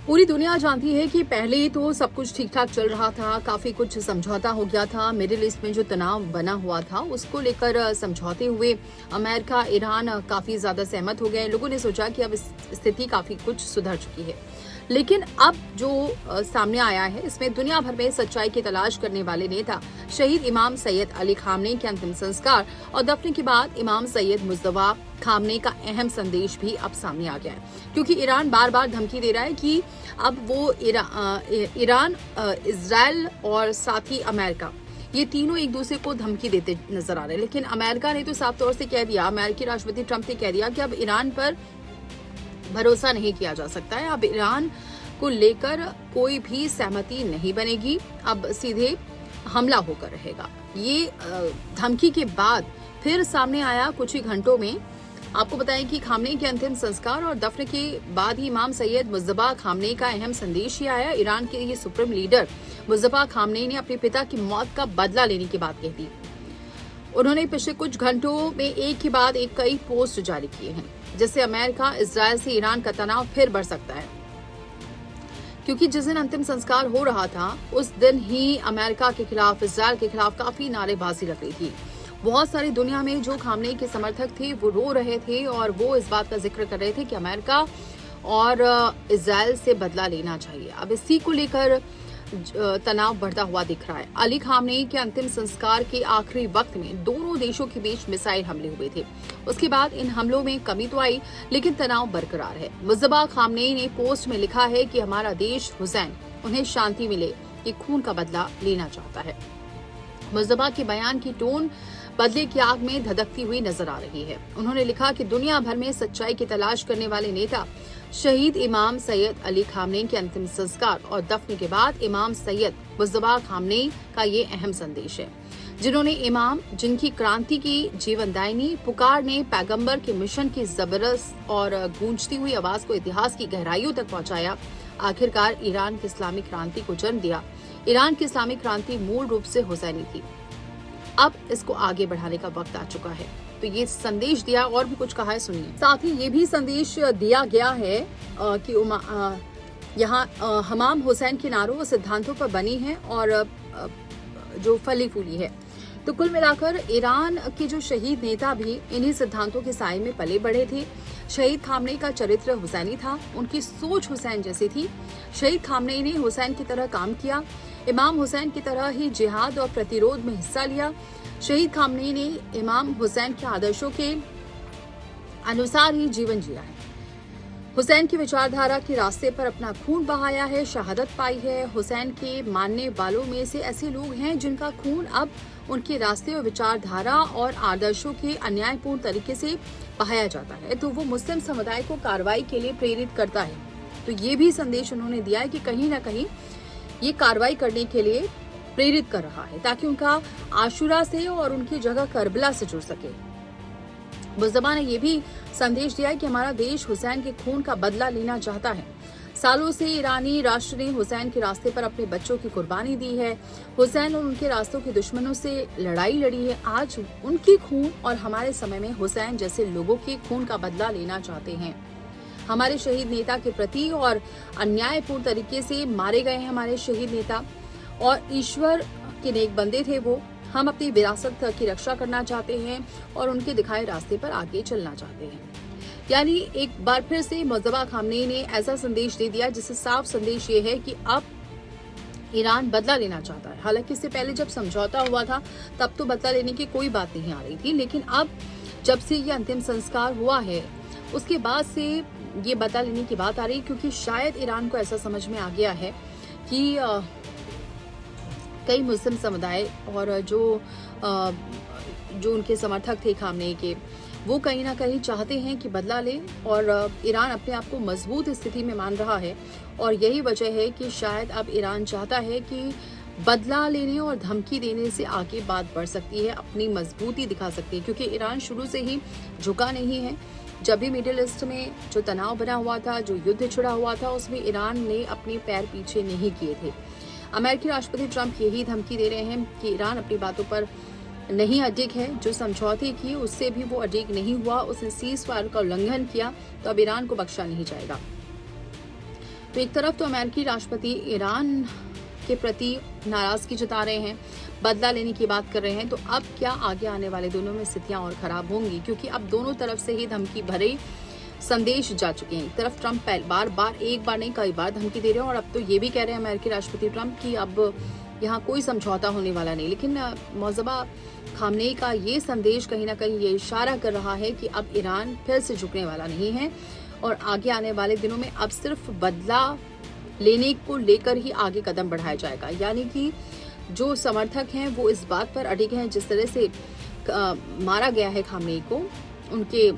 पूरी दुनिया जानती है कि पहले तो सब कुछ ठीक ठाक चल रहा था, काफी कुछ समझौता हो गया था। मिडिल ईस्ट में जो तनाव बना हुआ था उसको लेकर समझौते हुए अमेरिका ईरान काफी ज्यादा सहमत हो गए। लोगों ने सोचा कि अब स्थिति काफी कुछ सुधर चुकी है, लेकिन अब जो सामने आया है इसमें दुनिया भर में सच्चाई की तलाश करने वाले नेता शहीद इमाम सैयद अली खामनेई के अंतिम संस्कार और दफन के बाद इमाम सैयद मुज्तबा खामनेई का अहम संदेश भी अब सामने आ गया है, क्योंकि ईरान बार बार धमकी दे रहा है कि अब वो ईरान, इजराइल और साथ ही अमेरिका, ये तीनों एक दूसरे को धमकी देते नजर आ रहे हैं। लेकिन अमेरिका ने तो साफ तौर से कह दिया, अमेरिकी राष्ट्रपति ट्रंप ने कह दिया कि अब ईरान पर भरोसा नहीं किया जा सकता है। अब ईरान को लेकर कोई भी सहमति नहीं बनेगी, अब सीधे हमला होकर रहेगा। ये धमकी के बाद फिर सामने आया कुछ ही घंटों में। आपको बताएं कि खामनेई के अंतिम संस्कार और दफन के बाद ही इमाम सैयद मुज्तबा खामनेई का अहम संदेश ही आया। ईरान के ये सुप्रीम लीडर मुज्तबा खामनेई ने अपने पिता की मौत का बदला लेने की बात कह दी। उन्होंने पिछले कुछ घंटों में एक के बाद एक कई पोस्ट जारी किए हैं, जिससे अमेरिका इजराइल से ईरान का तनाव फिर बढ़ सकता है, क्योंकि जिस दिन अंतिम संस्कार हो रहा था उस दिन ही अमेरिका के खिलाफ, इजराइल के खिलाफ काफी नारेबाजी लग रही थी। बहुत सारी दुनिया में जो खामनेई के समर्थक थे वो रो रहे थे और वो इस बात का जिक्र कर रहे थे कि अमेरिका और इजराइल से बदला लेना चाहिए। अब इसी को लेकर तनाव बढ़ता हुआ दिख रहा है। अली खामनेई के अंतिम संस्कार के आखिरी वक्त में दोनों देशों के बीच मिसाइल हमले हुए थे। उसके बाद इन हमलों में कमी तो आई, लेकिन तनाव बरकरार है। मुज्तबा खामनेई ने पोस्ट में लिखा है कि हमारा देश हुसैन, उन्हें शांति मिले, ये खून का बदला लेना चाहता है। मुज्तबा के बयान की टोन बदले की आग में धधकती हुई नजर आ रही है। उन्होंने लिखा कि दुनिया भर में सच्चाई की तलाश करने वाले नेता शहीद इमाम सैयद अली खामनेई के अंतिम संस्कार और दफन के बाद इमाम सैयद मुज्तबा खामनेई का ये अहम संदेश है, जिन्होंने इमाम, जिनकी क्रांति की जीवनदायिनी पुकार ने पैगंबर के मिशन की जबरदस्त और गूंजती हुई आवाज को इतिहास की गहराइयों तक पहुंचाया, आखिरकार ईरान की इस्लामिक क्रांति को जन्म दिया। ईरान की इस्लामिक क्रांति मूल रूप से हुसैनी थी, अब इसको आगे बढ़ाने का वक्त आ चुका है। तो ये संदेश दिया, और भी कुछ कहा है, सुनिए। साथ ही ये भी संदेश दिया गया है कि यहाँ हमाम हुसैन के नारों व सिद्धांतों पर बनी है और जो फली फूली है। तो कुल मिलाकर ईरान के जो शहीद नेता भी इन्हीं सिद्धांतों के साए में पले बढ़े थे। शहीद खामनेई का चरित्र हुसैनी था, उनकी सोच हुसैन जैसी थी। शहीद खामनेई ने हुसैन की तरह काम किया, इमाम हुसैन की तरह ही जिहाद और प्रतिरोध में हिस्सा लिया। शहीद खामनेई ने इमाम हुसैन के आदर्शों के अनुसार ही जीवन जिया है, हुसैन की विचारधारा के रास्ते पर अपना खून बहाया है, शहादत पाई है। हुसैन के मानने वालों में से ऐसे लोग हैं जिनका खून अब उनके रास्ते और विचारधारा और आदर्शों के अन्यायपूर्ण तरीके से बहाया जाता है, तो वो मुस्लिम समुदाय को कार्रवाई के लिए प्रेरित करता है। तो ये भी संदेश उन्होंने दिया है कि कहीं ना कहीं ये कार्रवाई करने के लिए प्रेरित कर रहा है, ताकि उनका आशुरा से और उनकी जगह करबला से जुड़ सके। मुज्तबा ने यह भी संदेश दिया है कि हमारा देश हुसैन के खून का बदला लेना चाहता है। सालों से ईरानी राष्ट्र ने हुसैन के रास्ते पर अपने बच्चों की कुर्बानी दी है। हुसैन और उनके रास्तों के दुश्मनों से लड़ाई लड़ी है। आज उनकी खून और हमारे समय में हुसैन जैसे लोगों के खून का बदला लेना चाहते हैं। हमारे शहीद नेता के प्रति और अन्यायपूर्ण तरीके से मारे गए हैं हमारे शहीद नेता, और ईश्वर के नेक बंदे थे वो। हम अपनी विरासत की रक्षा करना चाहते हैं और उनके दिखाए रास्ते पर आगे चलना चाहते हैं। यानी एक बार फिर से मुज्तबा खामनेई ने ऐसा संदेश दे दिया जिससे साफ संदेश ये है कि अब ईरान बदला लेना चाहता है। हालांकि इससे पहले जब समझौता हुआ था तब तो बदला लेने की कोई बात नहीं आ रही थी, लेकिन अब जब से ये अंतिम संस्कार हुआ है उसके बाद से ये बदला लेने की बात आ रही है, क्योंकि शायद ईरान को ऐसा समझ में आ गया है कि कई मुस्लिम समुदाय और जो उनके समर्थक थे खामनेई के, वो कहीं ना कहीं चाहते हैं कि बदला ले, और ईरान अपने आप को मजबूत स्थिति में मान रहा है। और यही वजह है कि शायद अब ईरान चाहता है कि बदला लेने और धमकी देने से आगे बात बढ़ सकती है, अपनी मजबूती दिखा सकती है, क्योंकि ईरान शुरू से ही झुका नहीं है। जब भी मिडिल ईस्ट में जो तनाव बना हुआ था, जो युद्ध छिड़ा हुआ था, उसमें ईरान ने अपने पैर पीछे नहीं किए थे। अमेरिकी राष्ट्रपति ट्रंप यही धमकी दे रहे हैं कि ईरान अपनी बातों पर नहीं अडिग है, जो समझौते किए उससे भी वो अडिग नहीं हुआ, उसने सीज फायर का उल्लंघन किया, तो अब ईरान को बख्शा नहीं जाएगा। तो एक तरफ तो अमेरिकी राष्ट्रपति ईरान के प्रति नाराजगी जता रहे हैं, बदला लेने की बात कर रहे हैं, तो अब क्या आगे आने वाले दोनों में स्थितियां और खराब होंगी, क्योंकि अब दोनों तरफ से ही धमकी भरे संदेश जा चुके हैं। एक तरफ ट्रंप बार बार, एक बार नहीं कई बार धमकी दे रहे हैं और अब तो ये भी कह रहे हैं अमेरिकी राष्ट्रपति ट्रंप कि अब यहाँ कोई समझौता होने वाला नहीं। लेकिन मौजबा खामनेई का ये संदेश कहीं ना कहीं ये इशारा कर रहा है कि अब ईरान फिर से झुकने वाला नहीं है और आगे आने वाले दिनों में अब सिर्फ बदला लेने को लेकर ही आगे कदम बढ़ाया जाएगा। यानी कि जो समर्थक हैं वो इस बात पर अड़िग हैं, जिस तरह से मारा गया है खामनेई को, उनके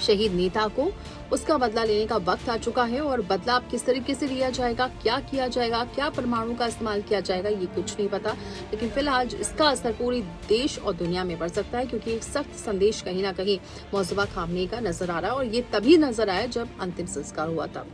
शहीद नेता को, उसका बदला लेने का वक्त आ चुका है। और बदला अब किस तरीके से लिया जाएगा, क्या किया जाएगा, क्या परमाणु का इस्तेमाल किया जाएगा, ये कुछ नहीं पता। लेकिन फिलहाल इसका असर पूरी देश और दुनिया में पड़ सकता है, क्योंकि एक सख्त संदेश कहीं ना कहीं मौजूदा खामनेई का नजर आ रहा है और ये तभी नजर आया जब अंतिम संस्कार हुआ था।